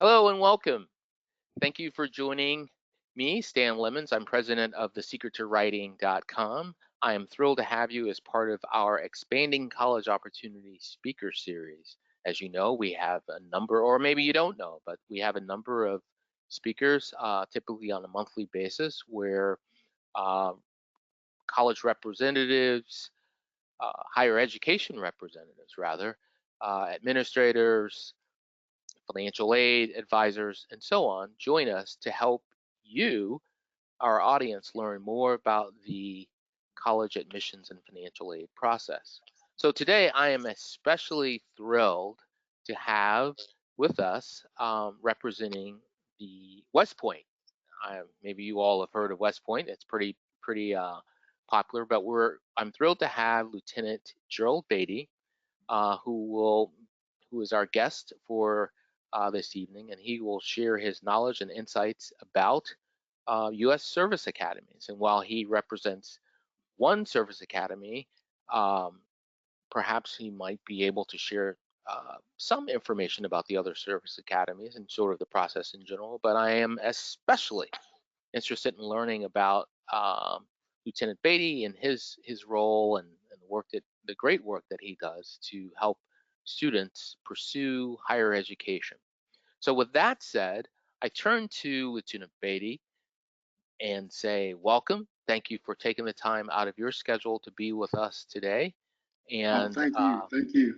Hello and welcome. Thank you for joining me, Stan Lemons. I'm president of thesecretToWriting.com. I am thrilled to have you as part of our Expanding College Opportunity Speaker Series. As you know, we have a number, or maybe you don't know, but we have a number of speakers, typically on a monthly basis, where uh, college representatives, higher education representatives, rather, administrators, financial aid advisors, and so on join us to help you, our audience, learn more about the college admissions and financial aid process. So today I am especially thrilled to have with us representing the West Point. Maybe you all have heard of West Point. It's pretty popular, but I'm thrilled to have Lieutenant Gerald Beatty, uh, who will who is our guest for this evening, and he will share his knowledge and insights about U.S. service academies. And while he represents one service academy, um, perhaps he might be able to share some information about the other service academies and sort of the process in general. But I am especially interested in learning about Lieutenant Beatty and his role and the great work that he does to help students pursue higher education. So with that said, I turn to Lieutenant Beatty and say, welcome. Thank you for taking the time out of your schedule to be with us today. Oh, And thank you. Thank you.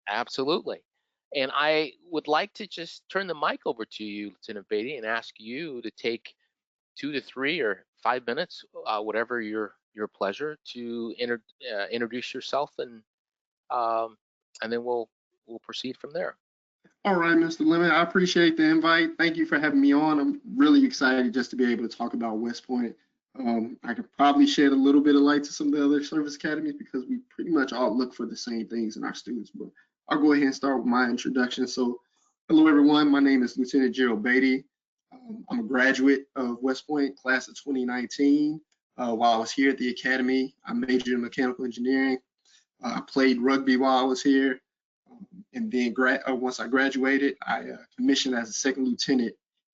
absolutely. And I would like to just turn the mic over to you, Lieutenant Beatty, and ask you to take 2 to 3 or 5 minutes, whatever your pleasure, to introduce yourself, um, and then we'll proceed from there. All right, Mr. Lemon, I appreciate the invite. Thank you for having me on. I'm really excited just to be able to talk about West Point. I could probably shed a little bit of light to some of the other service academies because we pretty much all look for the same things in our students. But I'll go ahead and start with my introduction. So, hello, everyone. My name is Lieutenant Gerald Beatty. I'm a graduate of West Point, class of 2019. While I was here at the academy, I majored in mechanical engineering. I played rugby while I was here. And then once I graduated, I commissioned as a second lieutenant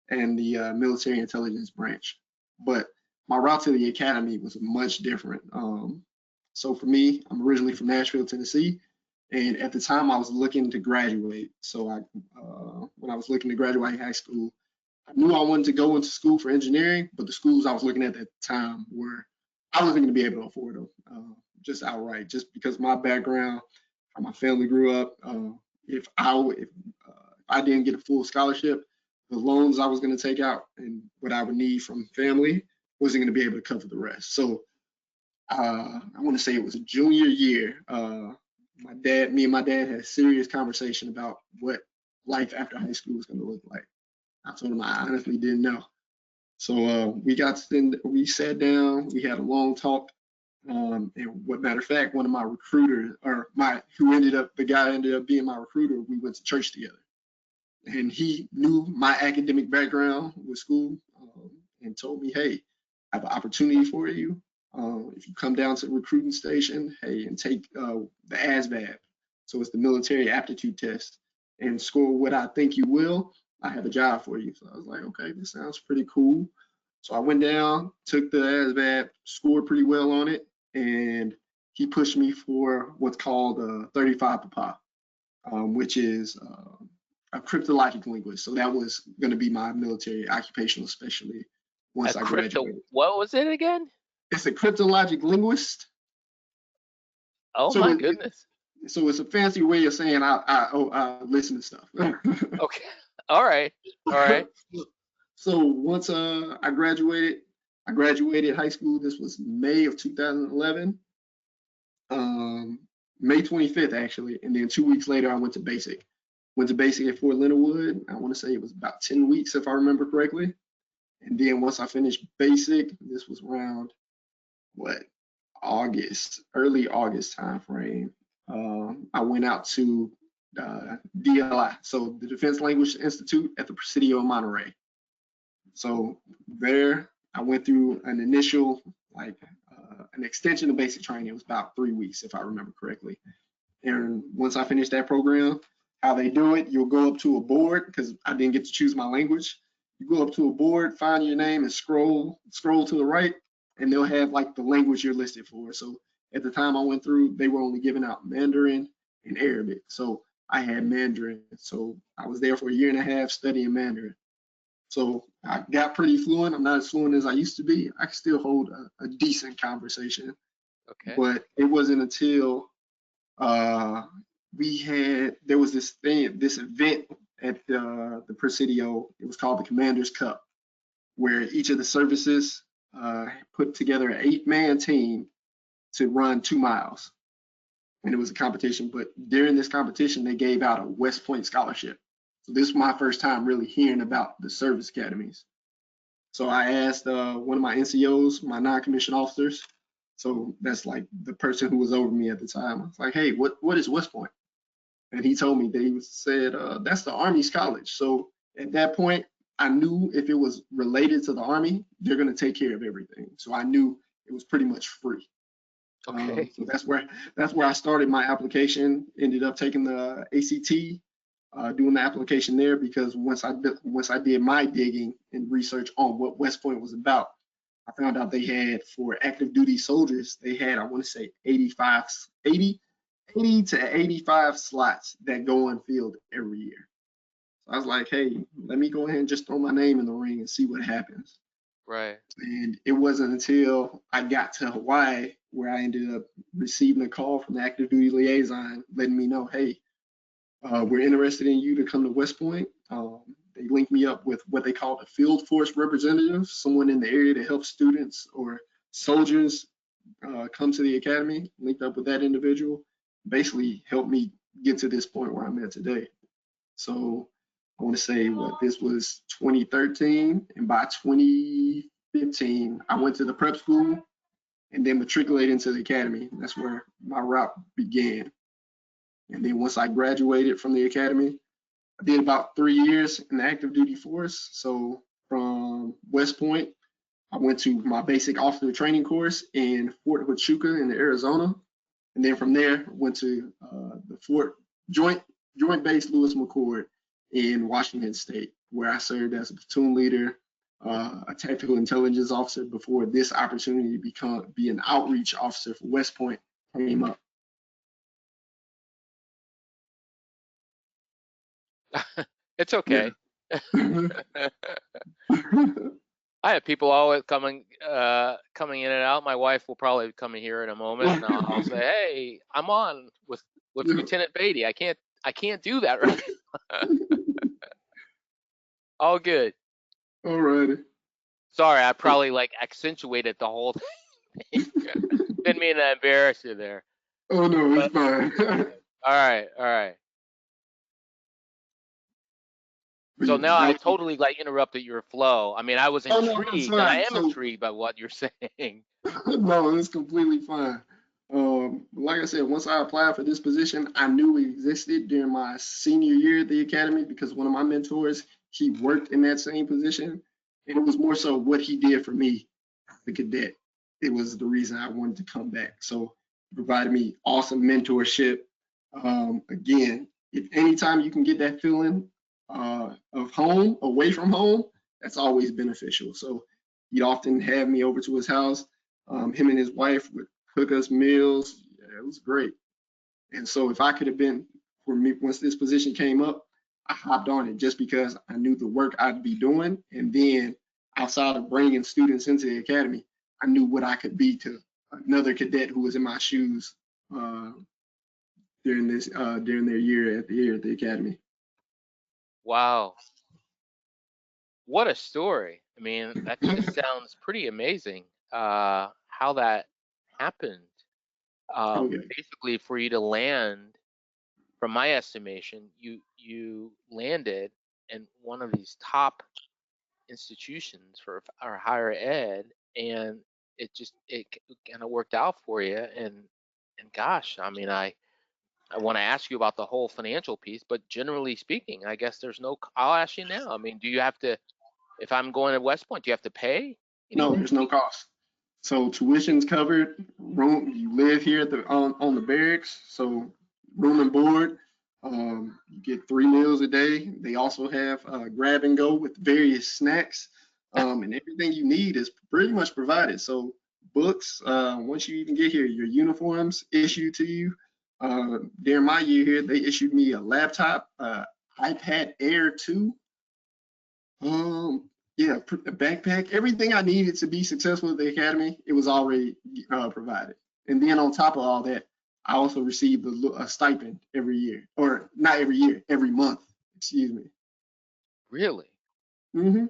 in the military intelligence branch. But my route to the academy was much different. So for me, I'm originally from Nashville, Tennessee, and at the time I was looking to graduate. So when I was looking to graduate high school, I knew I wanted to go into school for engineering, but the schools I was looking at the time were I wasn't going to be able to afford them, just outright, just because my background, how my family grew up. If I didn't get a full scholarship, the loans I was going to take out and what I would need from family wasn't going to be able to cover the rest. So I want to say it was a junior year. Me and my dad had a serious conversation about what life after high school was going to look like. I told him I honestly didn't know. So we sat down, we had a long talk. And what matter of fact, one of my recruiters, or my who ended up the guy ended up being my recruiter, we went to church together. And he knew my academic background with school, and told me, hey, I have an opportunity for you. If you come down to the recruiting station, hey, and take the ASVAB, so it's the military aptitude test, and score what I think you will, I have a job for you. So I was like, okay, this sounds pretty cool. So I went down, took the ASVAB, scored pretty well on it, and he pushed me for what's called a 35 Papa, which is a cryptologic linguist. So that was going to be my military occupational specialty A once I crypto, graduated. what was it again? It's a cryptologic linguist. Oh So my it, goodness. so it's a fancy way of saying I listen to stuff. Okay. All right. All right. So once I graduated high school. This was May of 2011, um, May 25th actually, and then 2 weeks later I went to basic. Went to basic at Fort Leonard Wood. I want to say it was about 10 weeks if I remember correctly. And then once I finished basic, this was around what August, early August time frame. I went out to DLI, so the Defense Language Institute at the Presidio of Monterey. So there, I went through an initial an extension of basic training. It was about 3 weeks, if I remember correctly. And once I finished that program, how they do it, you'll go up to a board because I didn't get to choose my language. You go up to a board, find your name, and scroll to the right, and they'll have like the language you're listed for. So at the time I went through, they were only giving out Mandarin and Arabic. So I had Mandarin. So I was there for a year and a half studying Mandarin. So I got pretty fluent. I'm not as fluent as I used to be. I can still hold a decent conversation, Okay. but it wasn't until uh, there was this event at the Presidio. It was called the Commanders Cup, where each of the services put together an 8-man team to run 2 miles, and it was a competition. But during this competition, they gave out a West Point scholarship. So this was my first time really hearing about the service academies. So I asked one of my NCOs, my non-commissioned officers. So that's like the person who was over me at the time. I was like, hey, what is West Point? And he told me, they said, that's the Army's college. So at that point, I knew if it was related to the Army, they're going to take care of everything. So I knew it was pretty much free. Okay. So that's where I started my application. Ended up taking the ACT, doing the application there because once I did my digging and research on what West Point was about, I found out they had for active duty soldiers, they had, I want to say 80 to 85 slots that go on field every year. So I was like, hey, let me go ahead and just throw my name in the ring and see what happens. Right. And it wasn't until I got to Hawaii where I ended up receiving a call from the active duty liaison letting me know, hey, we're interested in you to come to West Point. They linked me up with what they call the field force representative, someone in the area to help students or soldiers come to the academy. Linked up with that individual, basically helped me get to this point where I'm at today. So I want to say what this was 2013, and by 2015, I went to the prep school and then matriculated into the academy. That's where my route began. And then once I graduated from the academy, I did about 3 years in the active duty force. So from West Point, I went to my basic officer training course in Fort Huachuca in Arizona. And then from there, went to the Fort Joint Base Lewis McChord in Washington State, where I served as a platoon leader, a tactical intelligence officer before this opportunity to be an outreach officer for West Point came up. It's Yeah. okay. I have people always coming in and out. My wife will probably come in here in a moment, and I'll say, "Hey, I'm on with Lieutenant Beatty. I can't do that right." All good. All righty. Sorry, I probably like accentuated the whole thing. Didn't mean to embarrass you there. Oh no, it's But fine. all right, all right. But So yeah, now that I was the, totally like interrupted your flow. I mean, I was oh no, no, it's intrigued, and I fine. am So intrigued by what you're saying. no, it's completely fine. Like I said, once I applied for this position, I knew it existed during my senior year at the academy because one of my mentors, he worked in that same position, and it was more so what he did for me, the cadet. It was the reason I wanted to come back. So he provided me awesome mentorship. Again, if anytime you can get that feeling of home, away from home, that's always beneficial. So he'd often have me over to his house. Him and his wife would cook us meals. Yeah, it was great. And so if I could have been for me once this position came up, I hopped on it just because I knew the work I'd be doing. And then outside of bringing students into the academy, I knew what I could be to another cadet who was in my shoes uh, during their year at the academy. Wow, what a story! I mean, that just sounds pretty amazing. How that happened. Okay. Basically, for you to land, from my estimation, you landed in one of these top institutions for our higher ed, and it kind of worked out for you. And gosh, I mean, I want to ask you about the whole financial piece, but generally speaking, I guess there's no. I'll ask you now. I mean, do you have to? If I'm going to West Point, do you have to pay No, anything? there's no cost. So tuition's covered. Room you live here at the on the barracks. So room and board. You get 3 meals a day. They also have grab and go with various snacks, and everything you need is pretty much provided. So books, once you even get here, your uniforms issued to you. During my year here, they issued me a laptop, iPad Air 2, yeah, a backpack, everything I needed to be successful at the academy, it was already provided. And then on top of all that, I also received a stipend every year, or not every year, every month. Excuse me. Really? Hmm.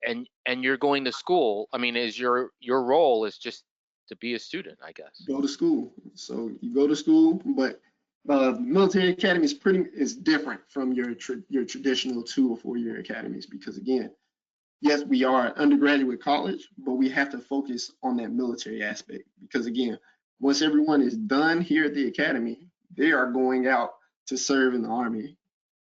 And you're going to school. I mean, is your role is just to be a student, I guess. Go to school. So you go to school, but military academy is different from your traditional 2 or 4 year academies because again, yes, we are an undergraduate college, but we have to focus on that military aspect because again, once everyone is done here at the academy, they are going out to serve in the army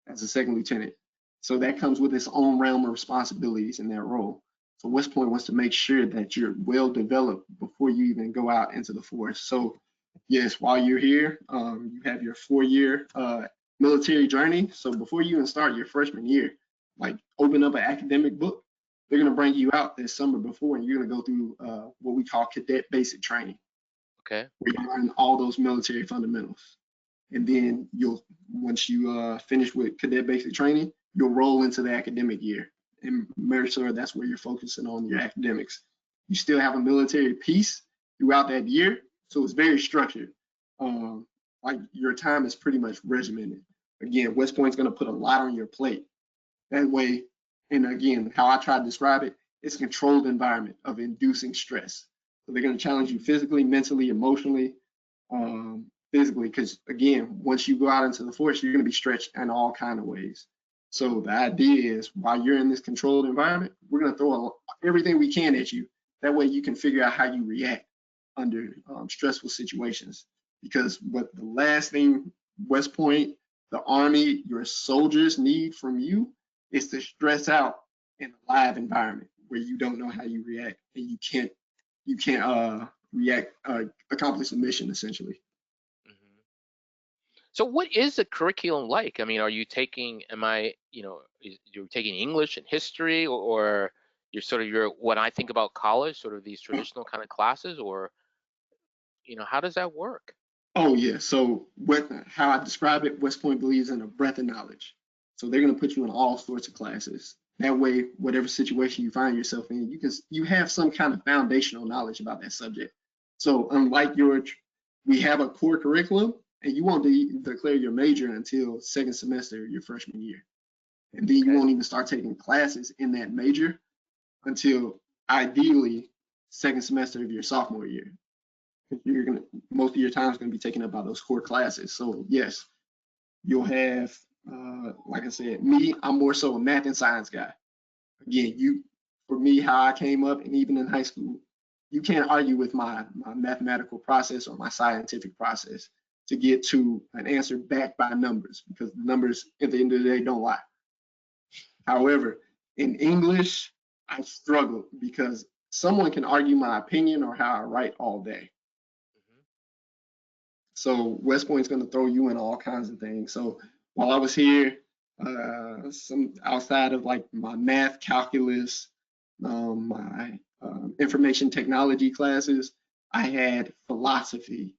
as a second lieutenant. So that comes with its own realm of responsibilities in that role. So West Point wants to make sure that you're well developed before you even go out into the force. So yes, while you're here, you have your 4 year military journey. So before you even start your freshman year, like open up an academic book, they're going to bring you out this summer before, and you're going to go through what we call cadet basic training, Okay. where you learn all those military fundamentals. And then you'll once you finish with cadet basic training, you'll roll into the academic year. And make sure that's where you're focusing on your academics. You still have a military piece throughout that year, so it's very structured. Um, like your time is pretty much regimented. Again, West Point's going to put a lot on your plate. That way, and again, how I try to describe it, it's a controlled environment of inducing stress. So they're going to challenge you physically, mentally, emotionally, physically, because again, once you go out into the force, you're going to be stretched in all kind of ways. So the idea is, while you're in this controlled environment, we're going to throw everything we can at you. That way, you can figure out how you react under stressful situations. Because what the last thing West Point, the Army, your soldiers need from you is to stress out in a live environment where you don't know how you react and you can't react accomplish the mission essentially. Hmm. So what is the curriculum like? I mean, are you taking, am I, you're taking English and history, or you're sort of your, when I think about college, sort of these traditional kind of classes, or, how does that work? Oh yeah. So how I describe it, West Point believes in a breadth of knowledge. So they're going to put you in all sorts of classes. That way, whatever situation you find yourself in, you have some kind of foundational knowledge about that subject. So unlike we have a core curriculum, and you won't declare your major until second semester of your freshman year, and then you Okay. won't even start taking classes in that major until ideally second semester of your sophomore year. You're gonna Most of your time is gonna be taken up by those core classes. So yes, you'll have like I said, I'm more so a math and science guy. Again, for me, how I came up and even in high school, you can't argue with my mathematical process or my scientific process to get to an answer backed by numbers because the numbers at the end of the day don't lie. However, in English, I struggled because someone can argue my opinion or how I write all day. Hmm. So West Point's going to throw you in all kinds of things. So while I was here, some outside of like my math, calculus, my information technology classes, I had philosophy,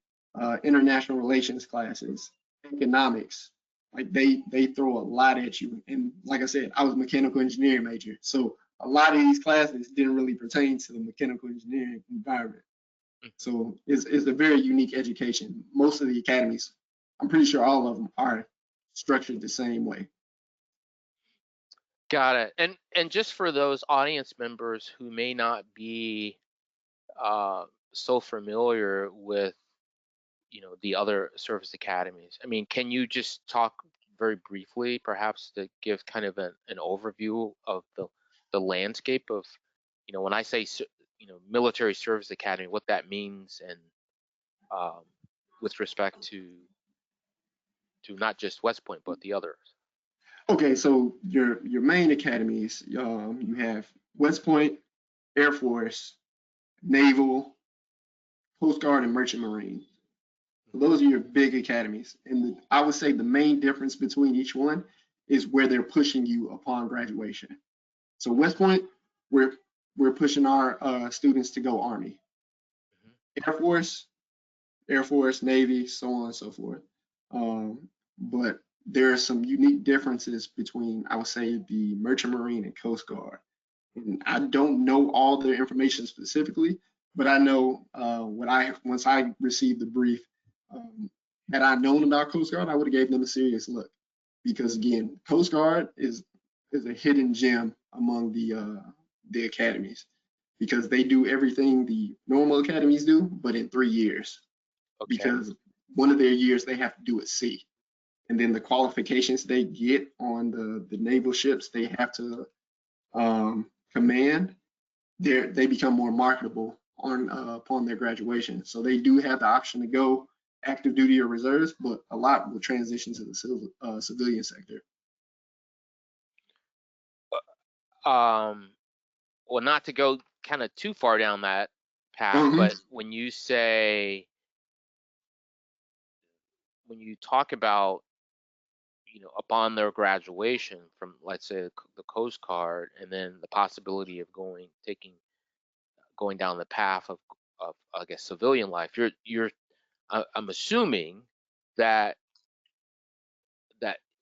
international relations classes, economics. Like they throw a lot at you. And like I said, I was a mechanical engineering major, so a lot of these classes didn't really pertain to the mechanical engineering environment. So it's a very unique education. Most of the academies, I'm pretty sure all of them are structured the same way. Got it. And just for those audience members who may not be uh, so familiar with, the other service academies, I mean, can you just talk very briefly, perhaps, to give kind of an overview of the landscape of, when I say, military service academy, what that means, and um, with respect to not just West Point but the others. Okay, so your main academies, you have West Point, Air Force, Naval, Coast Guard, and Merchant Marine. So those are your big academies. And I would say the main difference between each one is where they're pushing you upon graduation. So West Point, we're we're pushing our students to go Army, Mhm. Air Force, Air Force, Navy, so on and so forth. But there are some unique differences between, I would say, the Merchant Marine and Coast Guard. And I don't know all the information specifically, but I know what I once I received the brief. Um, had I known about Coast Guard, I would have gave them a serious look, because again, Coast Guard is a hidden gem among the academies, because they do everything the normal academies do, but in 3 years. Okay. Because one of their years they have to do at sea, and then the qualifications they get on the naval ships they have to command, they become more marketable on upon their graduation. So they do have the option to go active duty or reserves, but a lot will transition to the civilian sector. Um, well, not to go kind of too far down that path, Mm-hmm. but when you talk about, upon their graduation from, let's say, the Coast Guard, and then the possibility of going down the path of I guess civilian life, I'm assuming that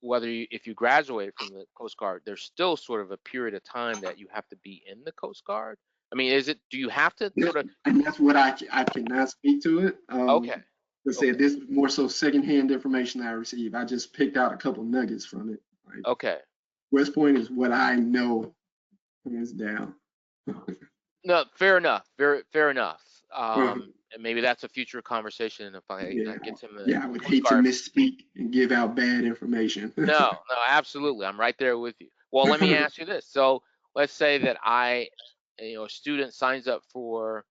if you graduate from the Coast Guard, there's still sort of a period of time that you have to be in the Coast Guard. I mean, do you have to Yeah, sort of? and that's what I cannot speak to it. Okay, Let's say okay, this is more so secondhand information I received. I just picked out a couple nuggets from it. Like okay. West Point is what I know hands down. No, fair enough. Very fair enough. Mhm. And maybe that's a future conversation if Yeah, I get him the yeah, I would Coast hate to Guard. misspeak and give out bad information. No, no, absolutely. I'm right there with you. Well, let me ask you this. So let's say that a student signs up for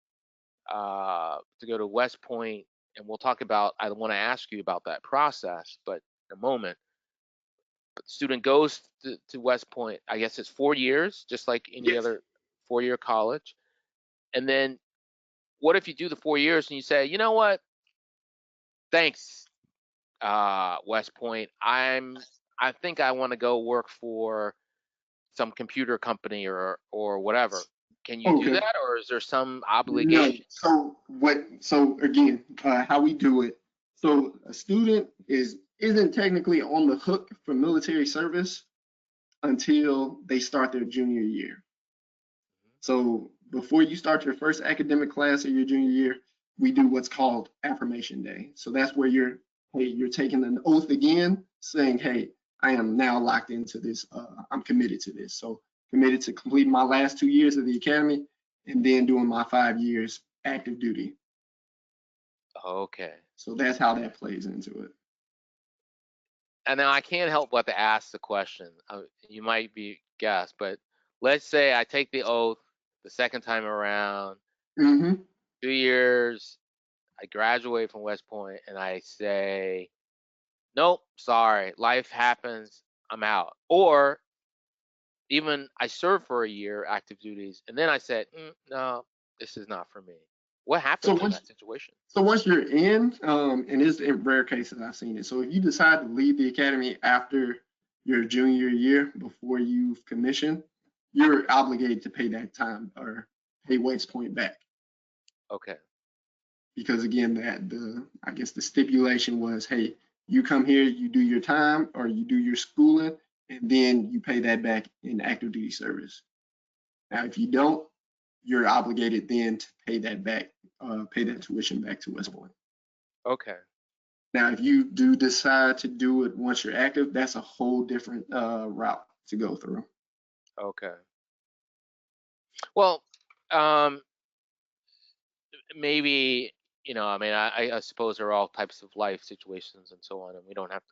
to go to West Point, and we'll talk about. I want to ask you about that process, but in a moment. But the student goes to West Point. I guess it's 4 years, just like any Yes. other 4-year college. And then what if you do the 4 years and you say, you know what? Thanks, West Point. I think I want to go work for some computer company or whatever. Can you do Okay. that, or is there some No. obligation? So what? So again, how we do it? So a student isn't technically on the hook for military service until they start their junior year. So before you start your first academic class of your junior year, we do what's called affirmation day. So that's where you're taking an oath again, saying, hey, I am now locked into this. I'm committed to this. So committed to completing my last 2 years of the academy and then doing my 5 years active duty. Okay. So that's how that plays into it. And now I can't help but to ask the question. You might be guessed, but let's say I take the oath the second time around, Mm-hmm. 2 years, I graduate from West Point, and I say, nope, sorry, life happens, I'm out. Or even I served for a year active duties, and then I said, no, this is not for me. What So happens in once that situation? So once you're in, and it's in rare cases I've seen it. So if you decide to leave the academy after your junior year before you've commissioned, you're obligated to pay that time or pay West Point back. Okay, Because again, that the I guess the stipulation was, hey, you come here, you do your time or you do your schooling, and then you pay that back in active duty service. Now, if you don't, you're obligated then to pay that back, pay that tuition back to West Point. okay, Now, if you do decide to do it once you're active, that's a whole different route to go through. okay. Well, um, maybe, I mean, I suppose there are all types of life situations and so on, and we don't have to,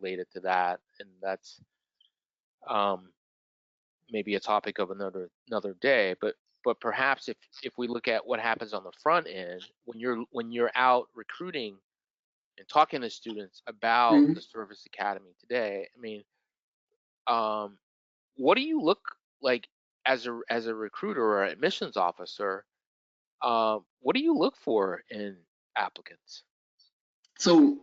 relate it to that, and that's um, maybe a topic of another day. But perhaps if we look at what happens on the front end when you're out recruiting and talking to students about Mhm. the service academy today, I mean, um, what do you look like as a recruiter or admissions officer? What do you look for in applicants? So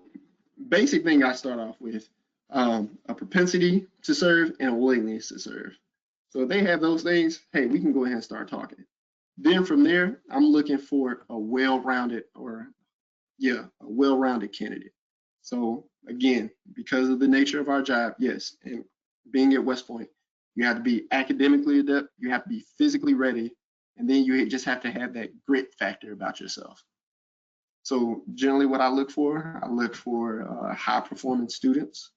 basic thing I start off with a propensity to serve and a willingness to serve. So if they have those things, hey, we can go ahead and start talking. Then from there, I'm looking for a well-rounded or yeah, a well-rounded candidate. So again, because of the nature of our job, yes, and being at West Point, you have to be academically adept, you have to be physically ready, and then you just have to have that grit factor about yourself. So generally what I look for high performance students.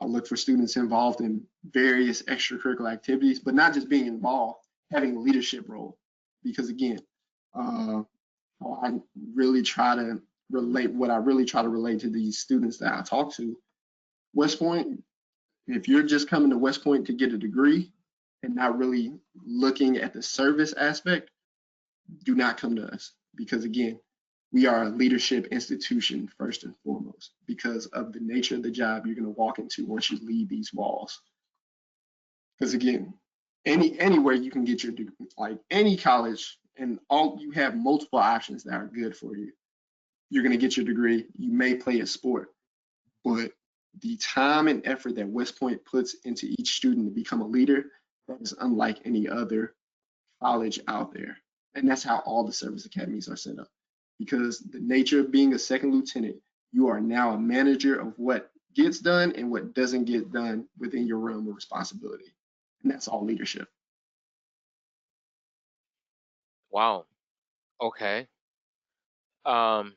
I look for students involved in various extracurricular activities, but not just being involved, having a leadership role. Because again, uh, I really try to what I really try to relate to these students that I talk to. West Point, if you're just coming to West Point to get a degree and not really looking at the service aspect, do not come to us because again, we are a leadership institution first and foremost because of the nature of the job you're going to walk into once you leave these walls. Because again, anywhere you can get your degree, like any college, and all you have multiple options that are good for you. You're going to get your degree. You may play a sport, but the time and effort that West Point puts into each student to become a leader, that is unlike any other college out there. And that's how all the service academies are set up. Because the nature of being a second lieutenant, you are now a manager of what gets done and what doesn't get done within your realm of responsibility. And that's all leadership. Wow. Okay. Um,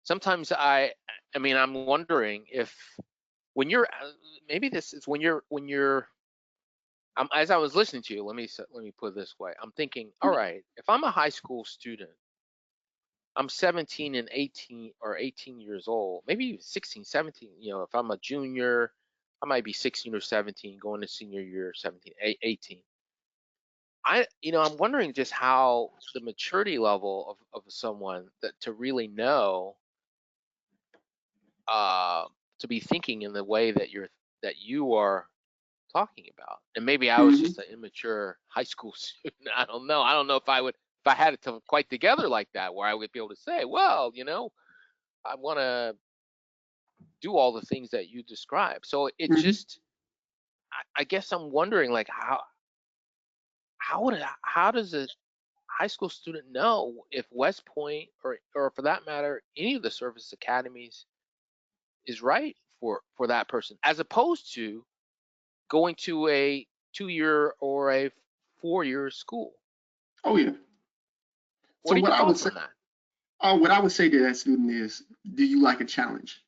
sometimes I mean, I'm wondering if when you're, maybe this is when you're, as I was listening to you, let me put it this way. I'm thinking, all right, if I'm a high school student, I'm 17 and 18 or 18 years old, maybe 16, 17. If I'm a junior, I might be 16 or 17 going to senior year, 17, 18. I'm wondering just how the maturity level of someone that to really know, uh, to be thinking in the way that you are talking about. And maybe I was Mm-hmm. just an immature high school student. I don't know. I don't know if I had it quite together like that, where I would be able to say, well, I want to do all the things that you described. So it Mm-hmm. just, I guess I'm wondering, like, how does a high school student know if West Point or for that matter any of the service academies is right for that person, as opposed to going to a 2 year or a 4 year school? Oh yeah. So What are your thoughts on that? what I would say to that student is, do you like a challenge,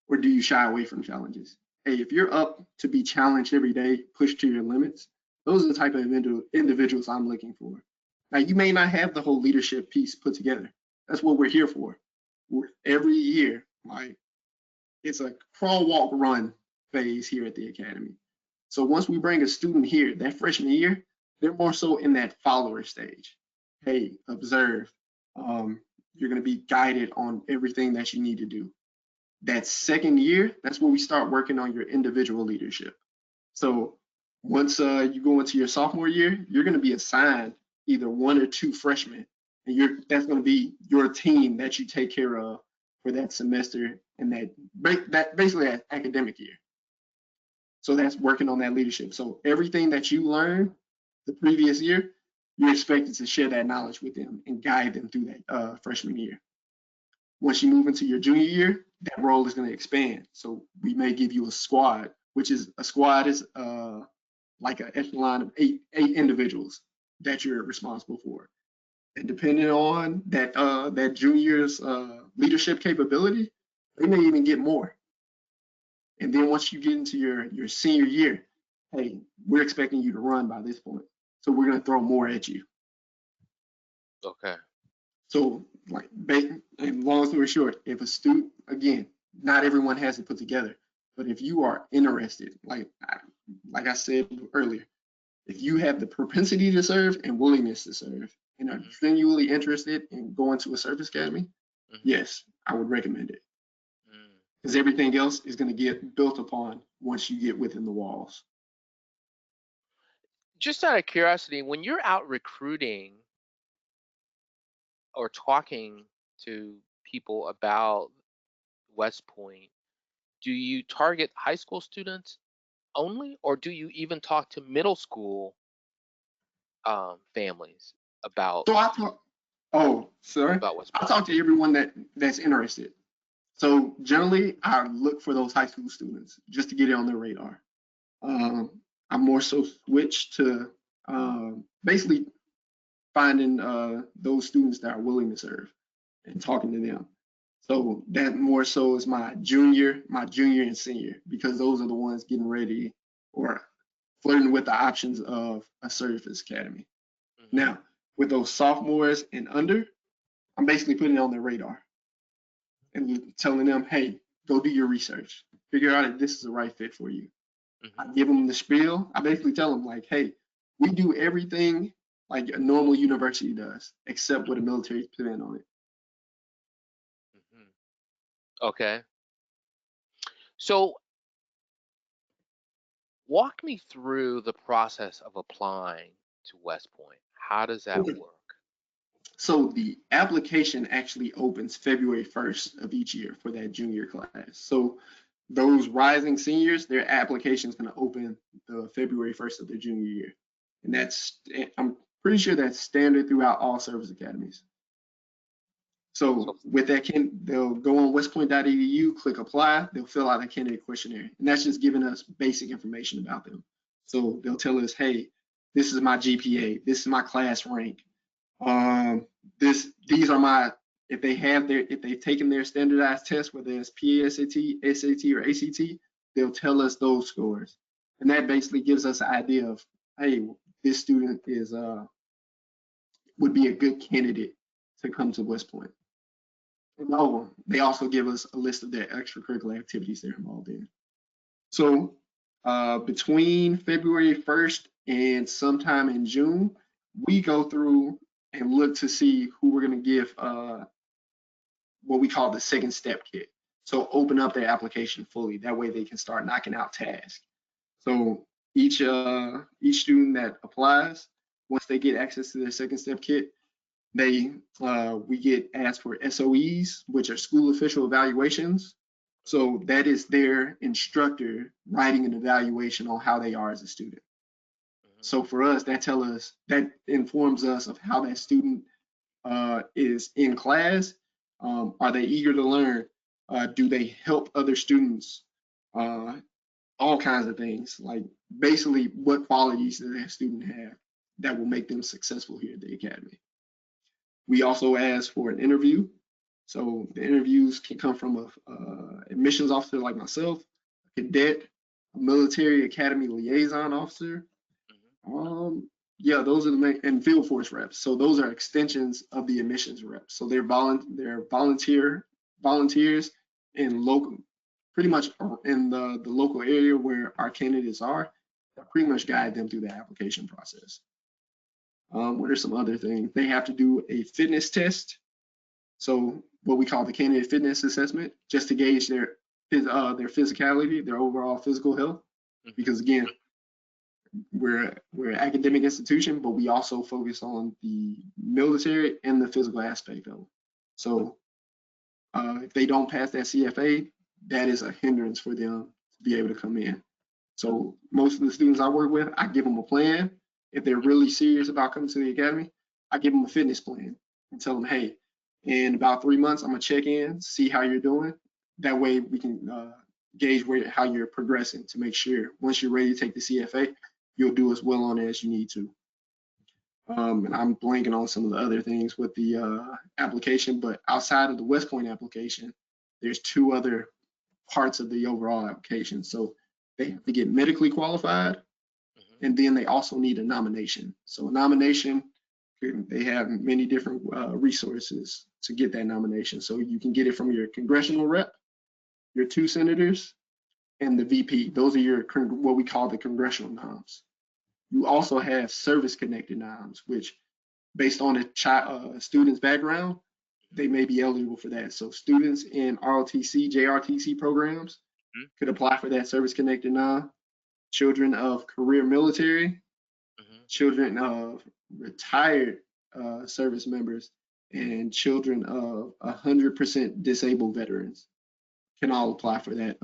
or do you shy away from challenges? Hey, if you're up to be challenged every day, pushed to your limits, those are the type of individuals I'm looking for. Now, you may not have the whole leadership piece put together. That's what we're here for. Every year, like it's a crawl, walk, run phase here at the academy. So once we bring a student here, that freshman year, they're more so in that follower stage. Hey, observe. Um, you're going to be guided on everything that you need to do. That second year, that's when we start working on your individual leadership. So once you go into your sophomore year, you're going to be assigned either one or two freshmen, and that's going to be your team that you take care of for that semester and that basically that academic year. So that's working on that leadership. So everything that you learned the previous year, you're expected to share that knowledge with them and guide them through that freshman year. Once you move into your junior year, that role is going to expand. So we may give you a squad, which is a squad is like an echelon of eight individuals that you're responsible for. And depending on that junior's leadership capability, they may even get more. And then once you get into your senior year, hey, we're expecting you to run by this point. So we're going to throw more at you. Okay. So, like, and long story short, if a student, again, not everyone has it put together, but if you are interested, like I said earlier, if you have the propensity to serve and willingness to serve, and are Hmm. genuinely interested in going to a service academy, Hmm. yes, I would recommend it Mm. because everything else is going to get built upon once you get within the walls. Just out of curiosity, when you're out recruiting or talking to people about West Point, do you target high school students only, or do you even talk to middle school families about So I talk, oh, sorry, West I Point? talk to everyone that's interested. So generally, I look for those high school students just to get it on their radar. Um, I more so switch to basically finding those students that are willing to serve and talking to them. So that more so is my junior and senior, because those are the ones getting ready or flirting with the options of a service academy. Hmm. Now, with those sophomores and under, I'm basically putting it on their radar and telling them, hey, go do your research, figure out if this is the right fit for you. I Hmm. give them the spiel. I basically tell them like, hey, we do everything like a normal university does, except with a military spin on it. Hmm. Okay. So walk me through the process of applying to West Point. How does that Okay. work? So the application actually opens February 1st of each year for that junior class. So those rising seniors, their application is going to open the February 1st of their junior year. And I'm pretty sure that's standard throughout all service academies. So, So with that, they'll go on westpoint.edu, click apply, they'll fill out a candidate questionnaire. And that's just giving us basic information about them. So they'll tell us, hey, this is my GPA, this is my class rank. Um, these are my if they've taken their standardized test, whether it's PSAT, SAT, or ACT, they'll tell us those scores. And that basically gives us an idea of, hey, this student is would be a good candidate to come to West Point. No, they also give us a list of their extracurricular activities they're involved in. So between February 1st and sometime in June, we go through and look to see who we're going to give what we call the second step kit. So open up their application fully. That way they can start knocking out tasks. So each student that applies, once they get access to their second step kit, they we get asked for SOEs, which are school official evaluations. So that is their instructor writing an evaluation on how they are as a student. mhm, So for us, that informs us of how that student is in class. Are they eager to learn? Do they help other students? Uh, all kinds of things. Like basically, what qualities does that student have that will make them successful here at the academy? We also ask for an interview. So the interviews can come from a admissions officer like myself, a cadet, a military academy liaison officer. mhm, Yeah, those are the main, and field force reps. So those are extensions of the admissions reps. So they're volunteers in local, pretty much in the local area where our candidates are. That pretty much guide them through the application process. What are some other things? They have to do a fitness test, so what we call the candidate fitness assessment, just to gauge their physicality, their overall physical health. mhm. Because again, we're an academic institution, but we also focus on the military and the physical aspect of it. So if they don't pass that CFA, that is a hindrance for them to be able to come in. So most of the students I work with, I give them a plan. If they're really serious about coming to the academy, I give them a fitness plan and tell them, hey, in about 3 months, I'm gonna check in, see how you're doing. That way we can gauge how you're progressing to make sure once you're ready to take the CFA, you'll do as well on it as you need to. And I'm blanking on some of the other things with the application, but outside of the West Point application, there's two other parts of the overall application. So they have to get medically qualified, Mhm. and then they also need a nomination. So a nomination, they have many different resources to get that nomination. So you can get it from your congressional rep, your two senators, and the VP. Those are your what we call the congressional noms. You also have service connected noms, which based on a student's background, they may be eligible for that. So students in ROTC, JRTC programs Mhm. could apply for that service connected nom. Children of career military, Mhm. children of retired service members, and children of 100% disabled veterans. can all apply for that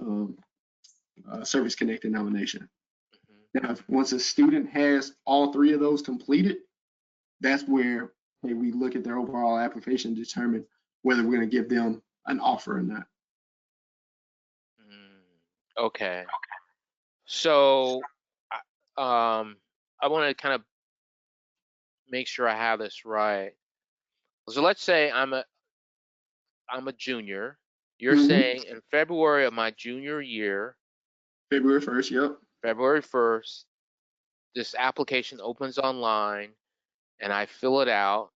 service connected nomination. Hmm. Now, once a student has all three of those completed, that's where, hey, we look at their overall application to determine whether we're going to give them an offer or not. Mm, okay. So, I want to kind of make sure I have this right. So let's say I'm a junior. You're Mm-hmm. saying in February of my junior year, February 1st, yep. February 1st, this application opens online and I fill it out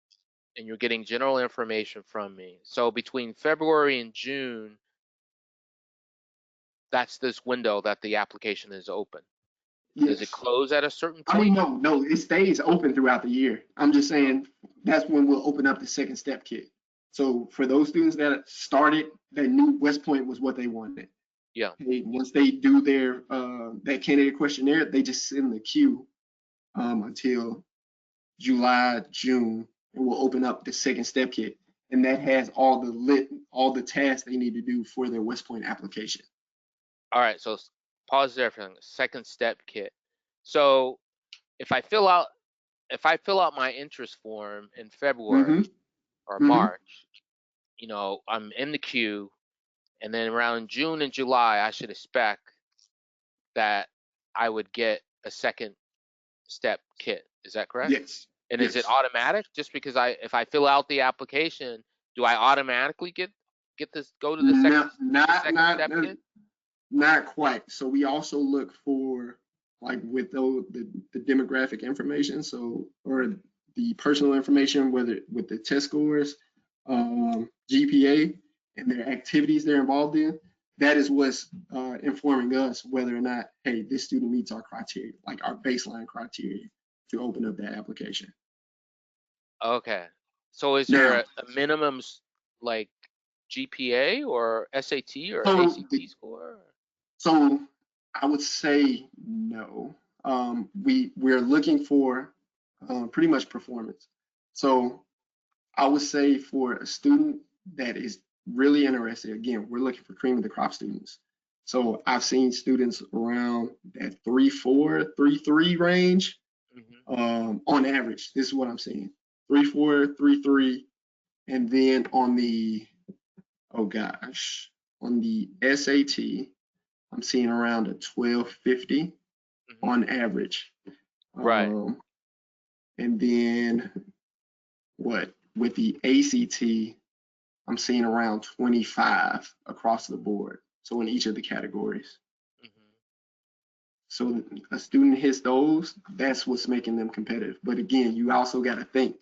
and you're getting general information from me. So between February and June, that's this window that the application is open. Does it Yes. close at a certain I mean, point? no, it stays open throughout the year. I'm just Oh, saying that's when we'll open up the second step kit. So for those students that started, they knew West Point was what they wanted. yeah. Hey, once they do their that candidate questionnaire, they just sit in the queue until July, June, and we'll open up the second step kit. And that has all the tasks they need to do for their West Point application. All right. So pause there for a second. Second step kit. So if I fill out my interest form in Mm-hmm. February or Mm-hmm. March, I'm in the queue, and then around June and July, I should expect that I would get a second step kit. Is that correct? Yes. And is it Yes. automatic? Just because if I fill out the application, do I automatically get this go to the No, second step kit? not quite. So we also look for like with the demographic information, so or the personal information, whether with the test scores, GPA, and their activities they're involved in. That is what's informing us whether or not, hey, this student meets our criteria, like our baseline criteria to open up that application. Okay. So is there Now, a minimum like GPA or SAT or so ACT score? So I would say no. We're looking for pretty much performance. So I would say for a student that is really interested, again, we're looking for cream of the crop students. So I've seen students around that 3.4, 3.3 range Hmm. on average. This is what I'm seeing: 3.4, 3.3, and then on the oh gosh, on the SAT, I'm seeing around a 1250 Hmm. on average. Right. Um, and then what with the ACT, I'm seeing around 25 across the board. So in each of the categories. Hmm. So a student hits those, that's what's making them competitive. But again, you also got to think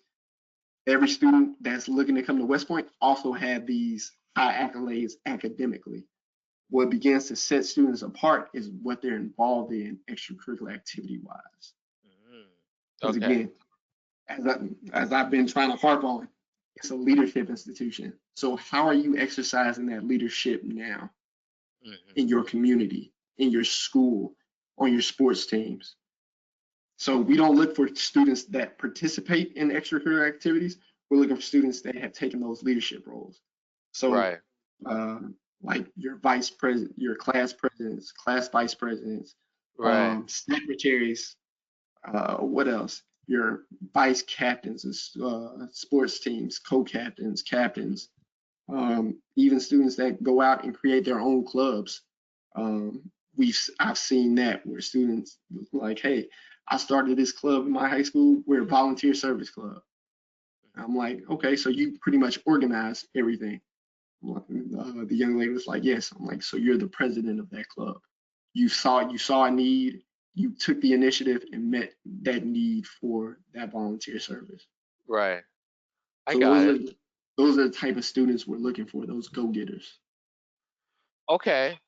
every student that's looking to come to West Point also have these high accolades academically. What begins to set students apart is what they're involved in extracurricular activity wise. Hmm. Because Okay. again, as I've been trying to harp on, it's a leadership institution. So how are you exercising that leadership now Hmm. in your community, in your school, on your sports teams? So we don't look for students that participate in extracurricular activities. We're looking for students that have taken those leadership roles. So Right. uh, like your vice president, your class presidents, class vice presidents, Right. secretaries, what else? Your vice captains of sports teams, co-captains, captains, even students that go out and create their own clubs. I've seen that where students like, hey, I started this club in my high school. We're a volunteer service club. I'm like, okay, so you pretty much organize everything. The young lady was like, yes. I'm like, so you're the president of that club. You saw a need, you took the initiative and met that need for that volunteer service. Right. I So got it. those are the type of students we're looking for, those go-getters. Okay.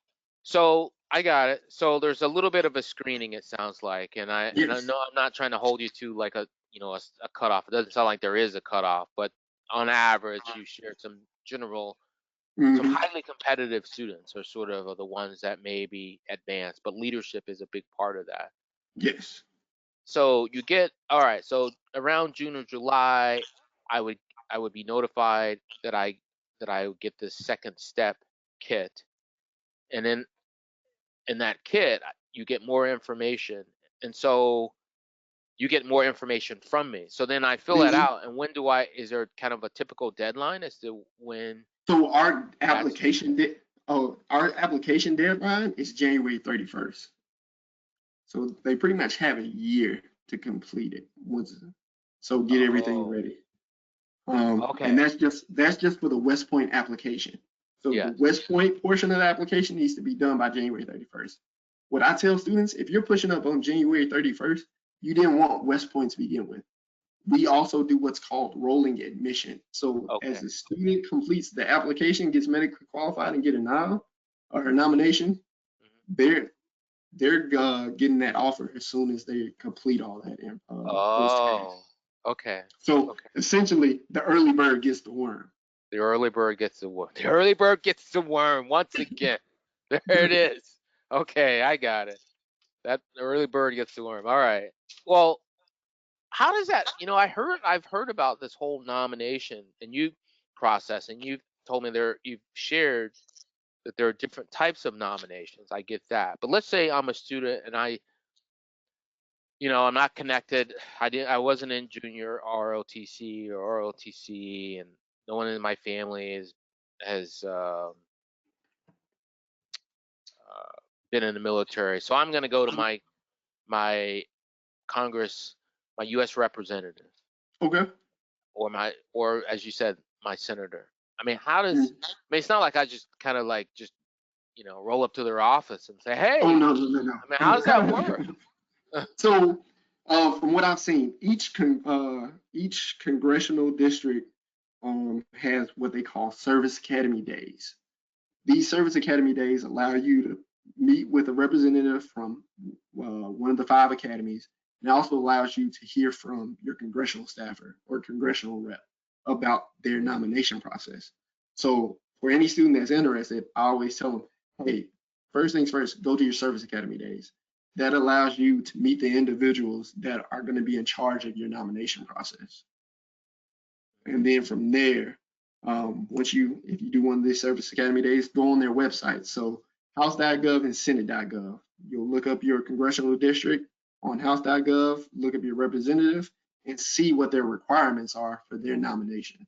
So I got it. So there's a little bit of a screening, it sounds like, and I Yes. know I'm not trying to hold you to like a cutoff. It doesn't sound like there is a cutoff, but on average, you shared some Hmm. highly competitive students are sort of are the ones that may be advanced, but leadership is a big part of that. Yes. So you get all right. So around June or July, I would I would be notified that I would get this second step kit. and then in that kit you get more information, and so you get more information from me. So then I fill that Mhm. out, and when do I? Is there kind of a typical deadline as to when So our that's? application deadline is January 31st. So they pretty much have a year to complete it. So get everything Oh, ready. And okay. that's just for the West Point application. So the Yes. West Point portion of the application needs to be done by January 31st. What I tell students, if you're pushing up on January 31st, you didn't want West Point to begin with. We also do what's called rolling admission. So as Okay. the student completes the application, gets medically qualified, and get a nom or a nomination, Mhm. they're getting that offer as soon as they complete all that those tasks. Oh, okay. So Okay. essentially, the early bird gets the worm. The early bird gets the worm. The early bird gets the worm once again. There it is. Okay, I got it. That the early bird gets the worm. All right. Well, how does that? I've heard about this whole nomination and you process, and you've told me you've shared that there are different types of nominations. I get that. But let's say I'm a student and I'm not connected. I wasn't in junior ROTC or ROTC, and no one in my family has been in the military. So I'm going to go to my Congress, my U.S. representative, Okay. or as you said, my senator. I mean, how does? Mm. I mean, it's not like I just kind of like just roll up to their office and say, Oh "Hey." no, no, no, I mean, how does that work? no. So, from what I've seen, each congressional district has what they call service academy days. These service academy days allow you to meet with a representative from one of the five academies, and also allows you to hear from your congressional staffer or congressional rep about their nomination process. So, for any student that's interested, I always tell them, hey, first things first, go to your service academy days. That allows you to meet the individuals that are going to be in charge of your nomination process. And then from there, if you do one of these service academy days, go on their website. So house.gov and senate.gov. You'll look up your congressional district on house.gov, look up your representative, and see what their requirements are for their nomination.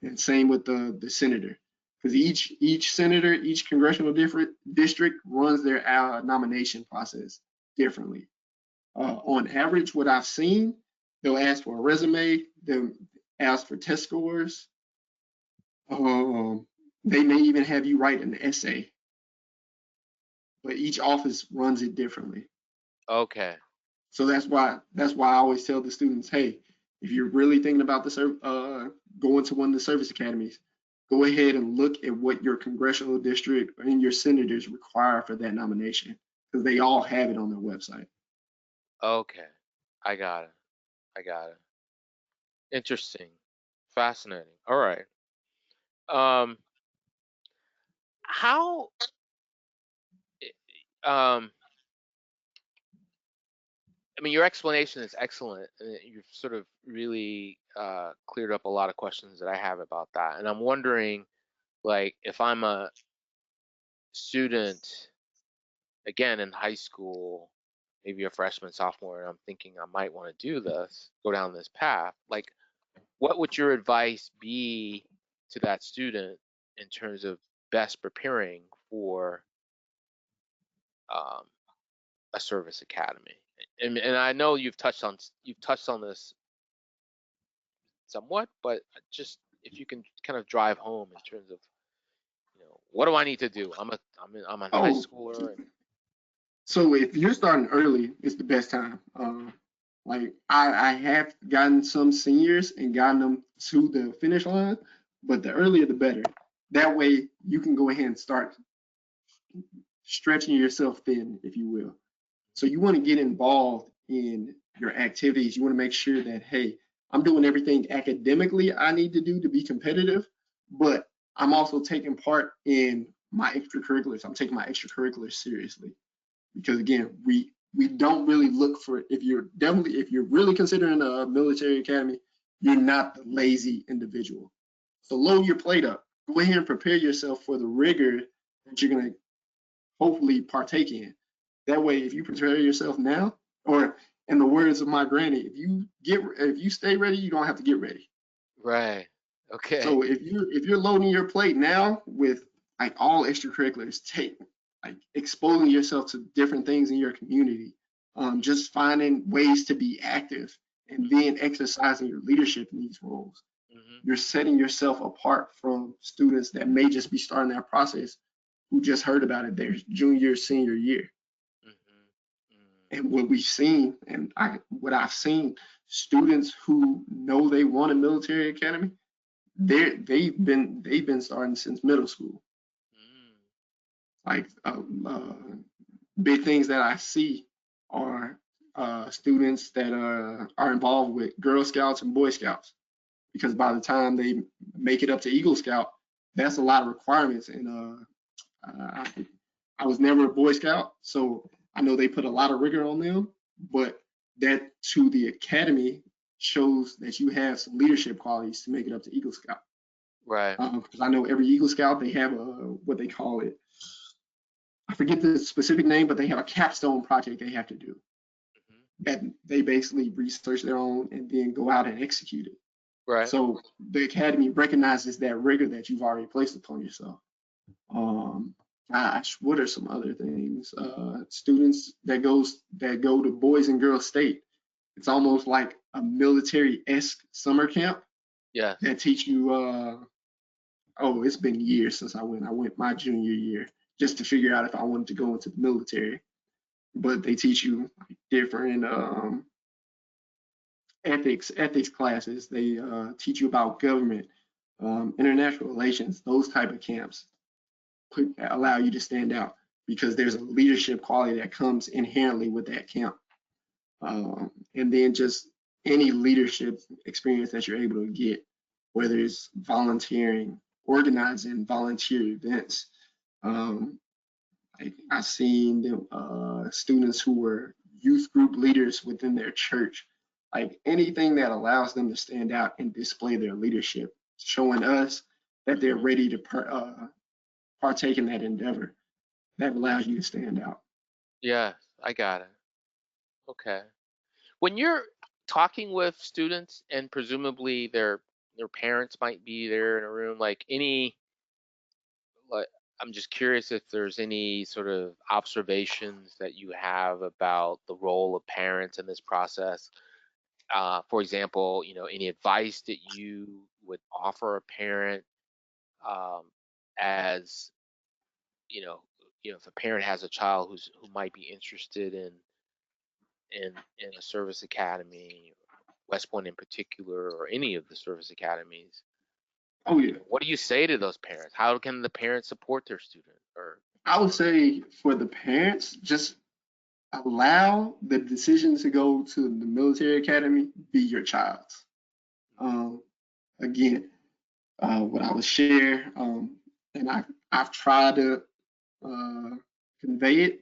And same with the senator, because each senator, each congressional district runs their nomination process differently. On average, what I've seen, they'll ask for a resume, they'll ask for test scores. They may even have you write an essay, but each office runs it differently. Okay. So that's why I always tell the students, hey, if you're really thinking about going to one of the service academies, go ahead and look at what your congressional district and your senators require for that nomination, because they all have it on their website. Okay. I got it. I got it. Interesting. Fascinating. All right. Um, how, um, I mean, your explanation is excellent. And you've sort of really cleared up a lot of questions that I have about that. And I'm wondering, like, if I'm a student, again, in high school, maybe a freshman, sophomore, and I'm thinking I might want to do this, go down this path, like, what would your advice be to that student in terms of best preparing for um, a service academy? And I know you've touched on this somewhat, but just if you can kind of drive home in terms of what do I need to do? I'm a high Oh, schooler, and so if you're starting early, it's the best time. Like I have gotten some seniors and gotten them to the finish line, but the earlier the better. That way you can go ahead and start stretching yourself thin, if you will. So you want to get involved in your activities. You want to make sure that, hey, I'm doing everything academically I need to do to be competitive, but I'm also taking part in my extracurriculars. I'm taking my extracurriculars seriously, because again, we don't really look for, if you're really considering a military academy, you're not the lazy individual. So load your plate up. Go ahead and prepare yourself for the rigor that you're gonna hopefully partake in. That way, if you prepare yourself now, or in the words of my granny, if you stay ready, you don't have to get ready. Right. Okay. So if you're loading your plate now with like all extracurriculars, take like exposing yourself to different things in your community, just finding ways to be active, and then exercising your leadership in these roles. Hmm. You're setting yourself apart from students that may just be starting that process, who just heard about it their junior, senior year. Hmm. Hmm. And what we've seen, and what I've seen, students who know they want a military academy, they've been starting since middle school. Mm. Like big things that I see are students that are involved with Girl Scouts and Boy Scouts, because by the time they make it up to Eagle Scout, that's a lot of requirements. And I was never a Boy Scout, so I know they put a lot of rigor on them. But that to the academy shows that you have some leadership qualities to make it up to Eagle Scout. Right. Because I know every Eagle Scout, they have what they call it. I forget the specific name, but they have a capstone project they have to do, Hmm. that they basically research their own and then go out and execute it. Right. So the academy recognizes that rigor that you've already placed upon yourself. Um, Gosh, what are some other things? Students that go to Boys and Girls State. It's almost like a military-esque summer camp Yes. that teach you. Oh, it's been years since I went. I went my junior year just to figure out if I wanted to go into the military. But they teach you like different ethics classes. They teach you about government, international relations. Those type of camps allow you to stand out, because there's a leadership quality that comes inherently with that camp. And then just any leadership experience that you're able to get, whether it's volunteering, organizing volunteer events. Um, I've seen them, students who were youth group leaders within their church, like anything that allows them to stand out and display their leadership, showing us that they're Hmm. ready to partake in that endeavor, that allows you to stand out. Yes, I got it. Okay. When you're talking with students and presumably their parents might be there in a room, like any like I'm just curious if there's any sort of observations that you have about the role of parents in this process. For example, any advice that you would offer a parent, um, as you know, if a parent has a child who might be interested in a service academy, West Point in particular, or any of the service academies. Oh yeah, What do you say to those parents? How can the parents support their student? I would say for the parents, just allow the decision to go to the military academy be your child's. Um, Again, what I would share, and I've tried to uh, convey it.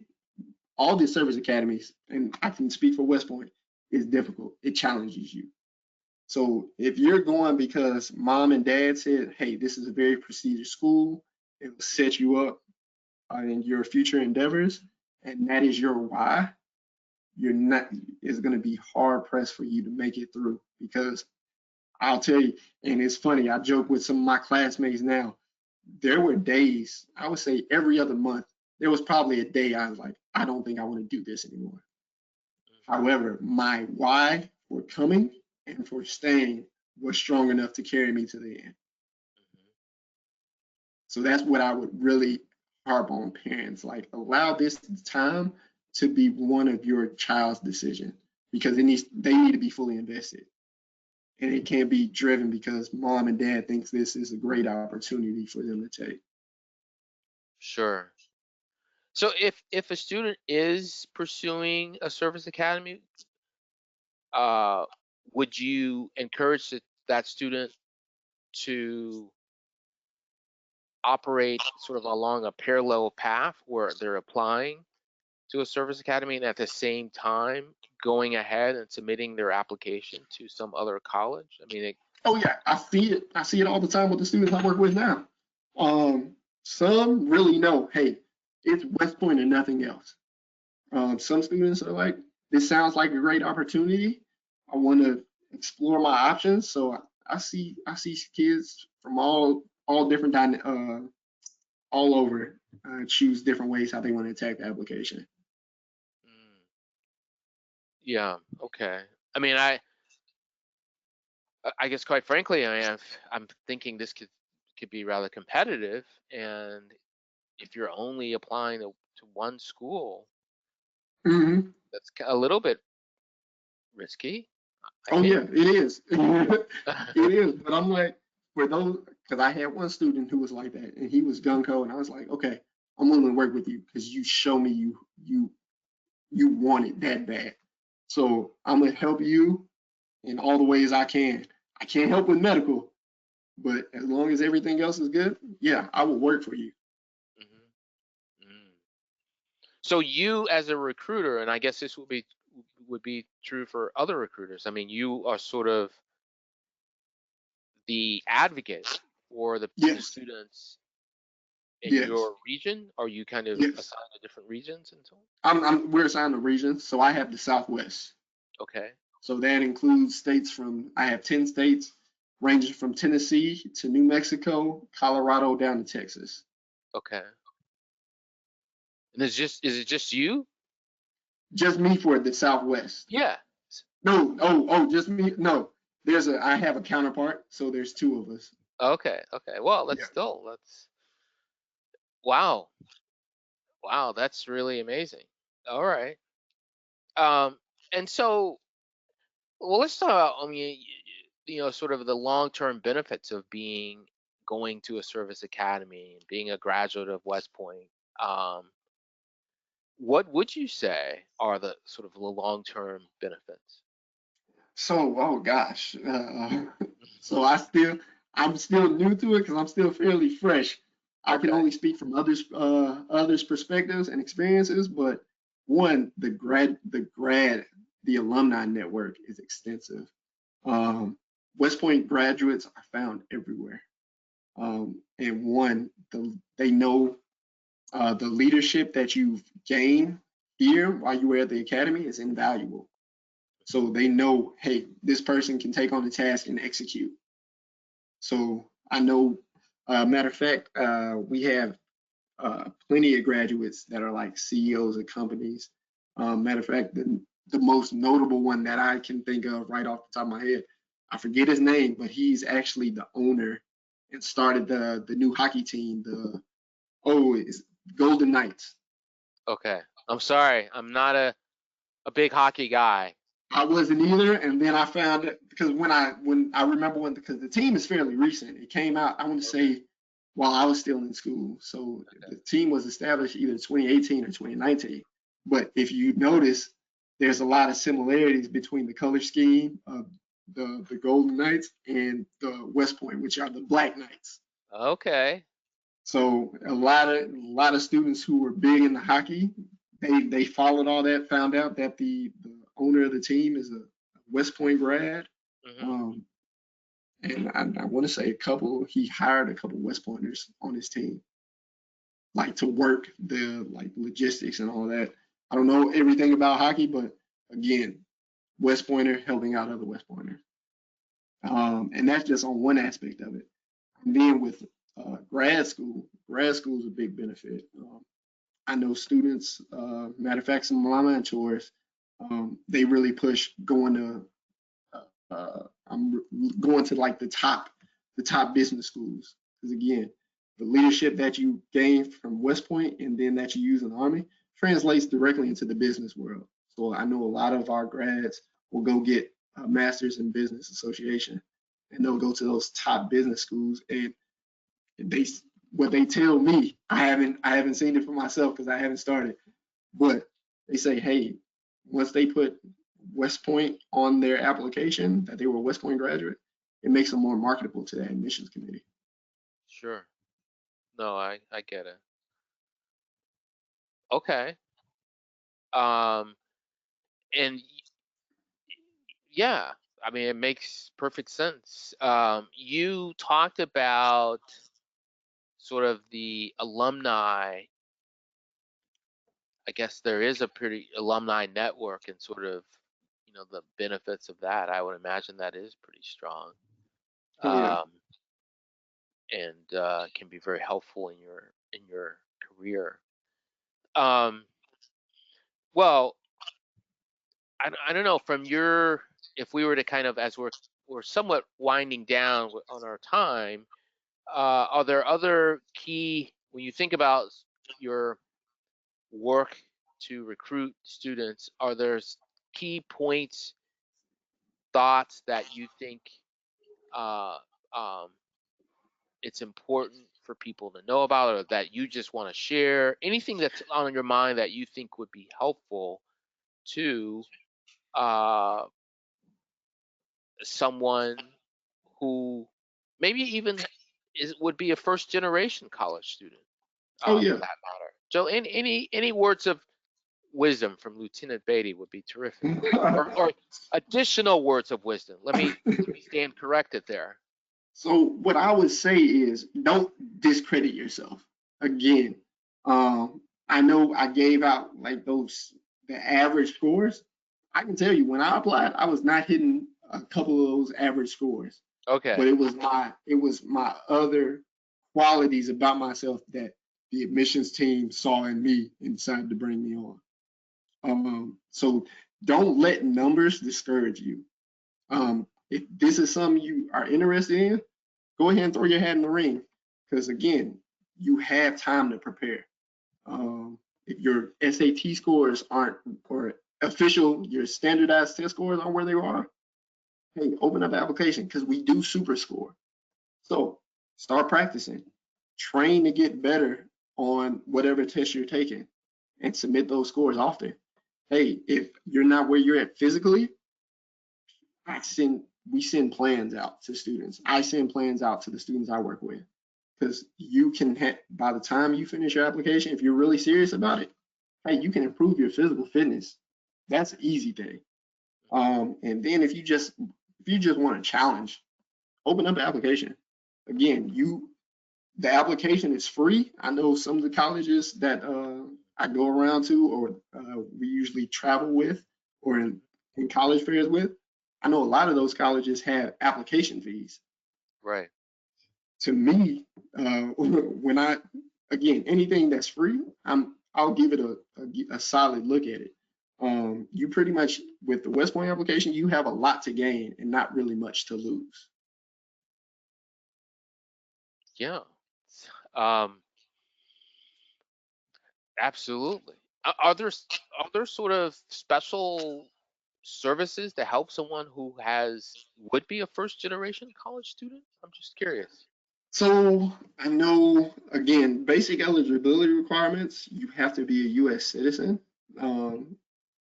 All the service academies, and I can speak for West Point, is difficult. It challenges you. So if you're going because mom and dad said, "Hey, this is a very prestigious school. It will set you up in your future endeavors," and that is your why, you're not. It's going to be hard pressed for you to make it through, because I'll tell you, and it's funny. I joke with some of my classmates now. There were days, I would say every other month, there was probably a day I was like, I don't think I want to do this anymore. However, my why for coming and for staying was strong enough to carry me to the end. So that's what I would really harp on parents. Like, allow this time to be one of your child's decision, because they need to be fully invested. And it can't be driven because mom and dad thinks this is a great opportunity for them to take. Sure. So if a student is pursuing a service academy, uh, would you encourage that student to operate sort of along a parallel path where they're applying to a service academy and at the same time going ahead and submitting their application to some other college? I mean, Oh yeah, I see it. I see it all the time with the students I work with now. Some really know, hey, It's West Point and nothing else. Some students are like, this sounds like a great opportunity. I want to explore my options. So I see kids from all different all over choose different ways how they want to attack the application. Mm, yeah. Okay. I mean, I guess quite frankly, I'm thinking this could be rather competitive, and if you're only applying to one school, Hmm. that's a little bit risky, I Oh yeah, think. it is. It is. But I'm like, for those, because I had one student who was like that, and he was gung ho, and I was like, okay, I'm willing to work with you because you show me you want it that bad. So I'm gonna help you in all the ways I can. I can't help with medical, but as long as everything else is good, yeah, I will work for you. Mhm. Mm. So you, as a recruiter, and I guess this would be true for other recruiters. I mean, you are sort of the advocate for the Yes, students in yes, your region. Are you kind of yes. assigned to different regions and so on? We're assigned a region, so I have the Southwest. Okay. So that includes states from, I have 10 states ranging from Tennessee to New Mexico, Colorado down to Texas. Okay. And is it just you? Just me for the Southwest. Yeah. No, just me. No, I have a counterpart, so there's two of us. Okay. Okay. Well, Yeah. that's wow. Wow, that's really amazing. All right. Um, and so, well, let's talk about, I mean, sort of the long-term benefits of going to a service academy and being a graduate of West Point. Um, what would you say are the sort of the long-term benefits? So, oh gosh. So I'm still new to it because I'm still fairly fresh. I can Okay. only speak from others' perspectives and experiences, but one, the alumni network is extensive. Um, West Point graduates are found everywhere. And one, they know the leadership that you've gained here while you were at the academy is invaluable. So they know, hey, this person can take on the task and execute. So I know, matter of fact, we have plenty of graduates that are like CEOs of companies. Matter of fact, the most notable one that I can think of right off the top of my head, I forget his name, but he's actually the owner and started the new hockey team, it's Golden Knights. Okay. I'm sorry. I'm not a big hockey guy. I wasn't either, and then I found it because when I remember when because the team is fairly recent. It came out, I want to Okay. say, while I was still in school. So Okay. the team was established either 2018 or 2019. But if you notice, there's a lot of similarities between the color scheme of the Golden Knights and the West Point, which are the Black Knights. Okay. So a lot of students who were big into hockey, they followed all that, found out that the owner of the team is a West Point grad, Hmm. um, and I want to say he hired a couple West Pointers on his team, like to work the like logistics and all that. I don't know everything about hockey, but again, West Pointer helping out other West Pointers, and that's just on one aspect of it. And then with grad school is a big benefit. I know students, matter of fact, some of my mentors, they really push going to, I'm going to like the top business schools. Because again, the leadership that you gain from West Point and then that you use in the Army translates directly into the business world. So I know a lot of our grads will go get a master's in business association and they'll go to those top business schools and they what they tell me, I haven't seen it for myself because I haven't started, but they say, hey, once they put West Point on their application that they were a West Point graduate, it makes them more marketable to that admissions committee. Sure. No, I get it. Okay. Um, and yeah, I mean, it makes perfect sense. You talked about sort of the alumni I guess there is a pretty alumni network and sort of, the benefits of that. I would imagine that is pretty strong, Oh yeah. um, and can be very helpful in your career. Um, well, I don't know from your if we were to kind of as we're somewhat winding down on our time, are there other key when you think about your work to recruit students? Are there key points, thoughts that you think uh, um, it's important for people to know about, or that you just want to share? Anything that's on your mind that you think would be helpful to uh, someone who maybe even would be a first generation college student, Oh for yeah. that matter. Joe, any words of wisdom from Lieutenant Beatty would be terrific, or additional words of wisdom. Let me stand corrected there. So what I would say is don't discredit yourself. Again, I know I gave out like those the average scores. I can tell you when I applied, I was not hitting a couple of those average scores, but Okay. it was my other qualities about myself that the admissions team saw in me and decided to bring me on. So don't let numbers discourage you. If this is something you are interested in, go ahead and throw your hat in the ring because again, you have time to prepare. If your SAT scores aren't or official, your standardized test scores aren't where they are, hey, open up an application because we do super score. So start practicing, train to get better on whatever test you're taking, and submit those scores often. Hey, if you're not where you're at physically, I send we send plans out to students. I send plans out to the students I work with because you can by the time you finish your application, if you're really serious about it, hey, you can improve your physical fitness. That's an easy thing. And then if you just want a challenge, open up an application. Again, the application is free. I know some of the colleges that I go around to or we usually travel with or in college fairs with. I know a lot of those colleges have application fees. Right. To me, when I again anything that's free, I'll give it a solid look at it. You pretty much with the West Point application, you have a lot to gain and not really much to lose. Yeah. Um, absolutely. Are there sort of special services to help someone who would be a first generation college student? I'm just curious. So I know again, basic eligibility requirements, you have to be a US citizen. Um,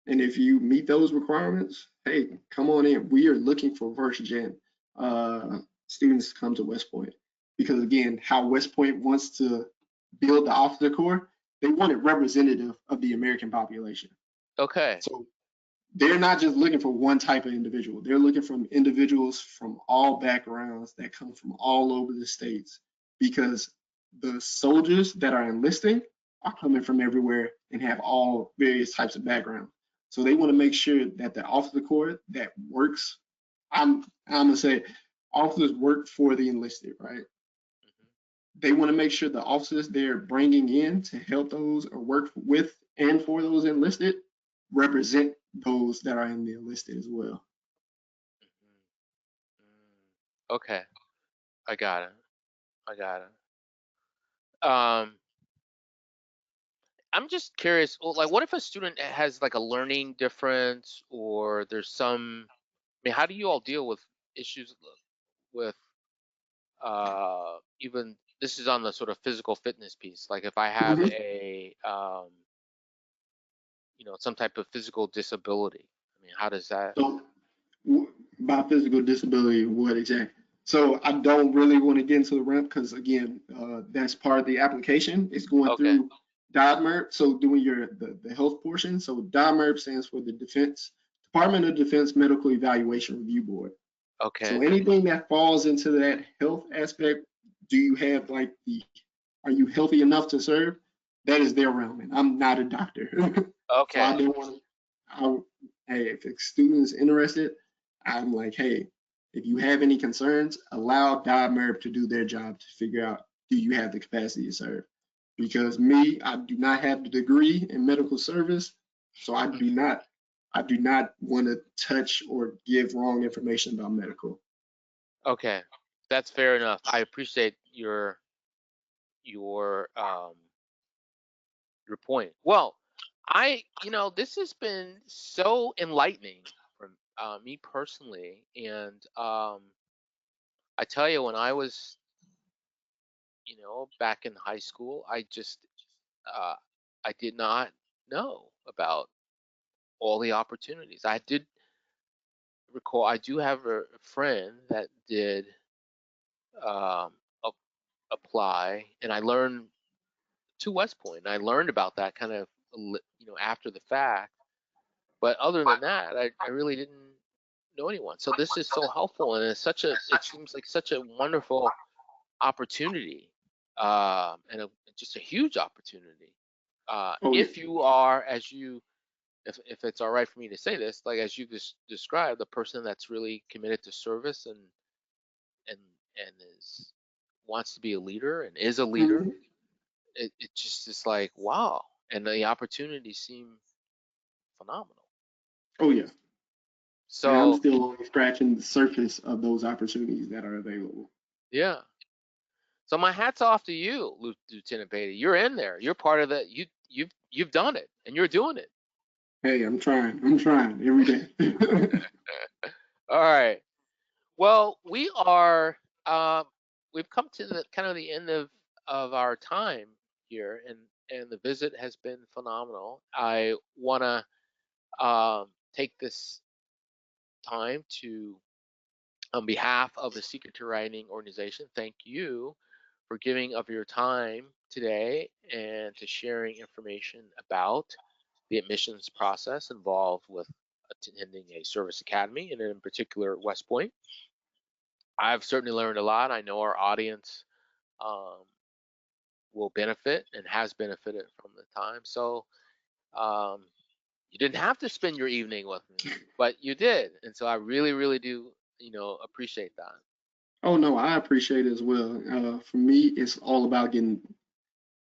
and if you meet those requirements, hey, come on in. We are looking for first gen students to come to West Point. Because again, how West Point wants to build the officer corps, they want it representative of the American population. Okay. So they're not just looking for one type of individual. They're looking from individuals from all backgrounds that come from all over the states because the soldiers that are enlisting are coming from everywhere and have all various types of backgrounds. So they want to make sure that the officer corps that works, I'm gonna say officers work for the enlisted, right? Mhm. They want to make sure the officers they're bringing in to help those or work with and for those enlisted represent those that are in the enlisted as well. Mhm. Okay, I got it. I got it. I'm just curious. Well, like, what if a student has like a learning difference, or there's some? I mean, how do you all deal with issues with even this is on the sort of physical fitness piece. Like, if I have Mm-hmm. some type of physical disability. I mean, how does that? So, by physical disability, what exactly? So, I don't really want to get into the ramp because, again, that's part of the application. It's going Okay. through DODMERP. So, doing the health portion. So, DODMERP stands for the Department of Defense Medical Evaluation Review Board. So, Okay. anything that falls into that health aspect, do you have like are you healthy enough to serve? that is their realm, and I'm not a doctor. So I Okay. didn't want to. Hey, if a student is interested, I'm like, hey, if you have any concerns, allow DIMERB to do their job to figure out, do you have the capacity to serve? Because me, I do not have the degree in medical service, so I do not want to touch or give wrong information about medical. Okay. That's fair enough. I appreciate your your point. Well, this has been so enlightening for me personally, and I tell you, when I was, back in high school, uh, I did not know about all the opportunities. I did recall, I do have a friend that did um, a- apply, and I learned to West Point. And I learned about that kind of, after the fact. But other than that, I really didn't know anyone. So this is so helpful, and it seems like such a wonderful opportunity, and just a huge opportunity. Oh yeah, If you are, if it's all right for me to say this, like as you just described, the person that's really committed to service and and is wants to be a leader and is a leader, hmm it just is like wow, and the opportunities seem phenomenal. oh yeah, and I'm So still only scratching the surface of those opportunities that are available. yeah, so my hat's off to you, Lieutenant Beatty. You're in there. You're part of the you've done it, and you're doing it. Hey, I'm trying. I'm trying every day. All right. Well, um, we've come to the kind of the end of our time here, and the visit has been phenomenal. I want to take this time to, on behalf of the Secret to Writing organization, thank you for giving of your time today and to sharing information about the admissions process involved with attending a service academy, and in particular West Point. I've certainly learned a lot. I know our audience um, will benefit and has benefited from the time. So um, you didn't have to spend your evening with me, but you did, and so I really, really do, appreciate that. Oh no, I appreciate it as well. For me, it's all about getting.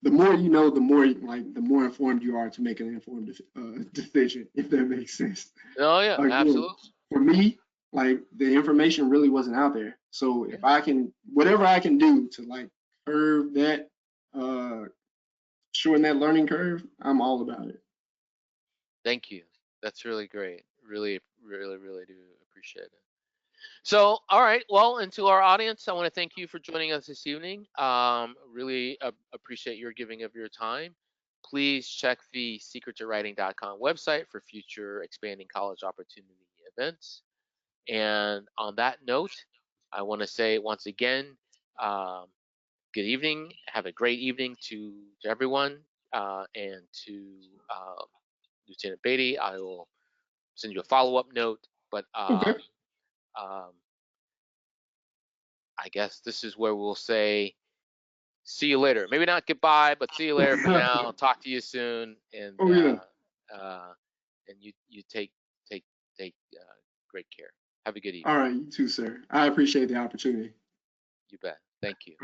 The more you know, the more the more informed you are to make an informed decision. If that makes sense. Oh yeah, Again, absolutely. for me, like the information really wasn't out there. So Yeah, if I can, whatever I can do to like curve that, uh, shorten that learning curve, I'm all about it. thank you. That's really great. Really, really, really do appreciate it. So, all right. Well, and to our audience, I want to thank you for joining us this evening. Really appreciate your giving of your time. Please check the secrettowriting.com website for future expanding college opportunity events. And on that note, I want to say once again, um, good evening. Have a great evening to everyone, and to Lieutenant Beatty. I will send you a follow-up note, but Okay. um, I guess this is where we'll say see you later. Maybe not goodbye, but see you later for now. I'll talk to you soon, Oh yeah. uh, and you take great care. Have a good All evening. right, you too, sir. I appreciate the opportunity. You bet. Thank you.